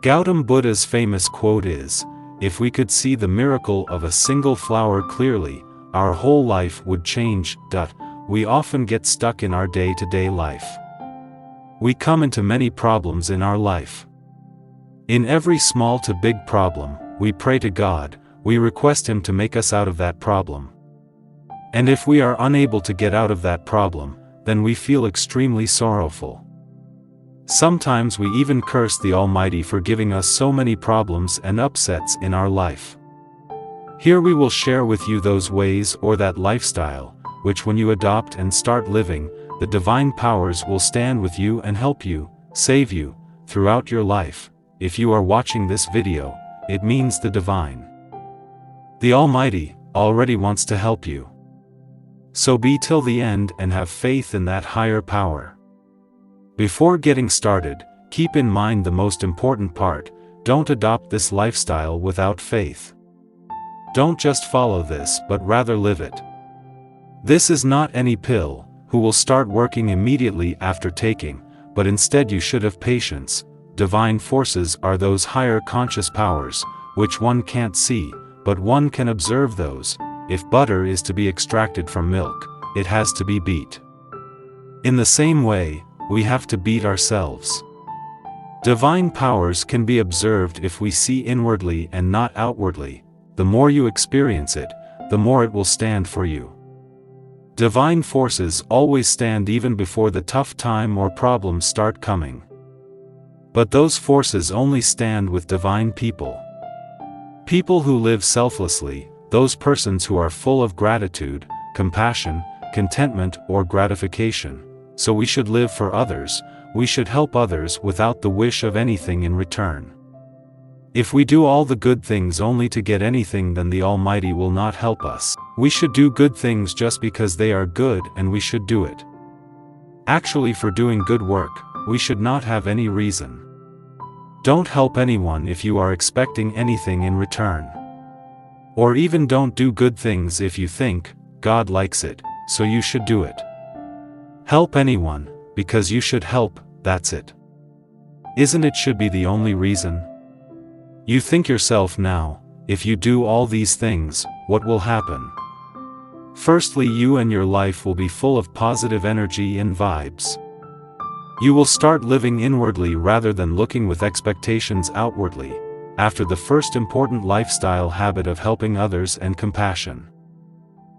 Gautam Buddha's famous quote is, "If we could see the miracle of a single flower clearly, our whole life would change." We often get stuck in our day-to-day life. We come into many problems in our life. In every small to big problem, we pray to God, we request Him to make us out of that problem. And if we are unable to get out of that problem, then we feel extremely sorrowful. Sometimes we even curse the Almighty for giving us so many problems and upsets in our life. Here we will share with you those ways or that lifestyle, which when you adopt and start living, the divine powers will stand with you and help you, save you, throughout your life. If you are watching this video, it means the divine, the Almighty, already wants to help you. So be till the end and have faith in that higher power. Before getting started, keep in mind the most important part: don't adopt this lifestyle without faith. Don't just follow this but rather live it. This is not any pill, who will start working immediately after taking, but instead you should have patience. Divine forces are those higher conscious powers, which one can't see, but one can observe those. If butter is to be extracted from milk, it has to be beat. In the same way, we have to beat ourselves. Divine powers can be observed if we see inwardly and not outwardly. The more you experience it, the more it will stand for you. Divine forces always stand even before the tough time or problems start coming. But those forces only stand with divine people. People who live selflessly, those persons who are full of gratitude, compassion, contentment or gratification. So we should live for others, we should help others without the wish of anything in return. If we do all the good things only to get anything, then the Almighty will not help us. We should do good things just because they are good and we should do it. Actually, for doing good work, we should not have any reason. Don't help anyone if you are expecting anything in return. Or even don't do good things if you think God likes it, so you should do it. Help anyone, because you should help, that's it. Isn't it should be the only reason? You think yourself now, if you do all these things, what will happen? Firstly, you and your life will be full of positive energy and vibes. You will start living inwardly rather than looking with expectations outwardly, after the first important lifestyle habit of helping others and compassion.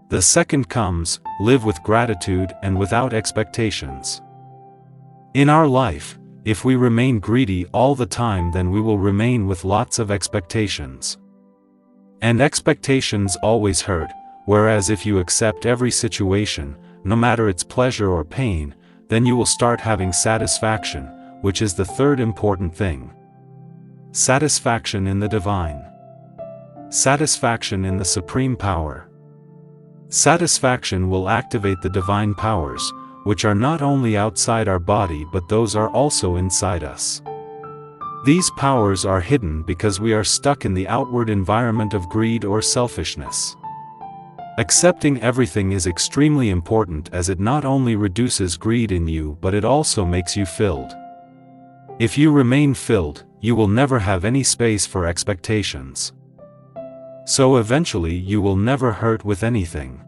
The second comes, live with gratitude and without expectations. In our life, if we remain greedy all the time, then we will remain with lots of expectations. And expectations always hurt, whereas if you accept every situation, no matter its pleasure or pain, then you will start having satisfaction, which is the third important thing. Satisfaction in the divine. Satisfaction in the supreme power. Satisfaction will activate the divine powers, which are not only outside our body but those are also inside us. These powers are hidden because we are stuck in the outward environment of greed or selfishness. Accepting everything is extremely important, as it not only reduces greed in you but it also makes you filled. If you remain filled, you will never have any space for expectations. So eventually you will never hurt with anything.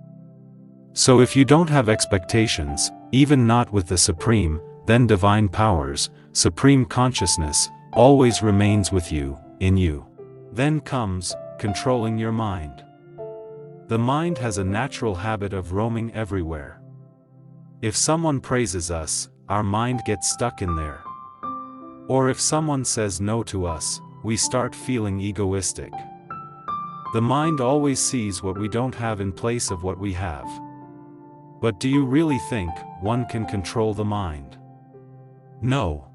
So if you don't have expectations, even not with the Supreme, then divine powers, supreme consciousness, always remains with you, in you. Then comes controlling your mind. The mind has a natural habit of roaming everywhere. If someone praises us, our mind gets stuck in there. Or if someone says no to us, we start feeling egoistic. The mind always sees what we don't have in place of what we have. But do you really think one can control the mind? No.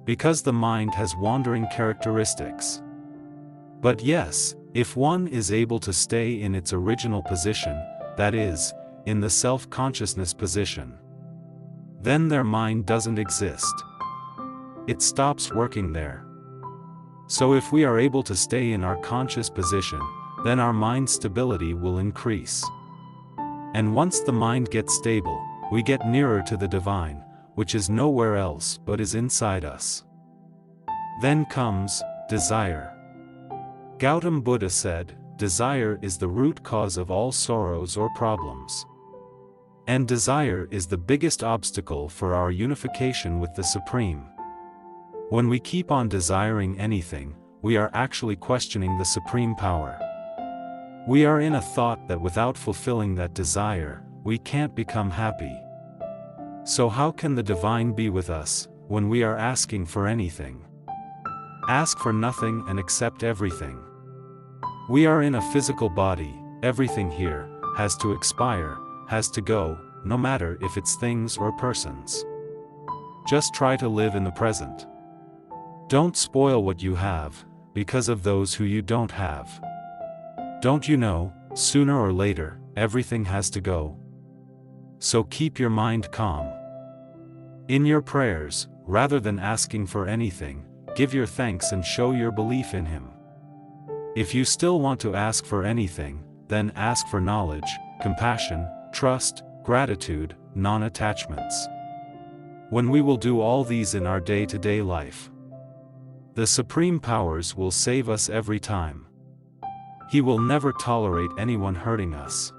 Because the mind has wandering characteristics. But yes, if one is able to stay in its original position, that is, in the self-consciousness position, then their mind doesn't exist. It stops working there. So if we are able to stay in our conscious position, then our mind stability will increase. And once the mind gets stable, we get nearer to the divine, which is nowhere else but is inside us. Then comes desire. Gautam Buddha said, desire is the root cause of all sorrows or problems. And desire is the biggest obstacle for our unification with the Supreme. When we keep on desiring anything, we are actually questioning the supreme power. We are in a thought that without fulfilling that desire, we can't become happy. So how can the divine be with us, when we are asking for anything? Ask for nothing and accept everything. We are in a physical body, everything here has to expire, has to go, no matter if it's things or persons. Just try to live in the present. Don't spoil what you have, because of those who you don't have. Don't you know, sooner or later, everything has to go? So keep your mind calm. In your prayers, rather than asking for anything, give your thanks and show your belief in Him. If you still want to ask for anything, then ask for knowledge, compassion, trust, gratitude, non-attachments. When we will do all these in our day-to-day life, the supreme powers will save us every time. He will never tolerate anyone hurting us.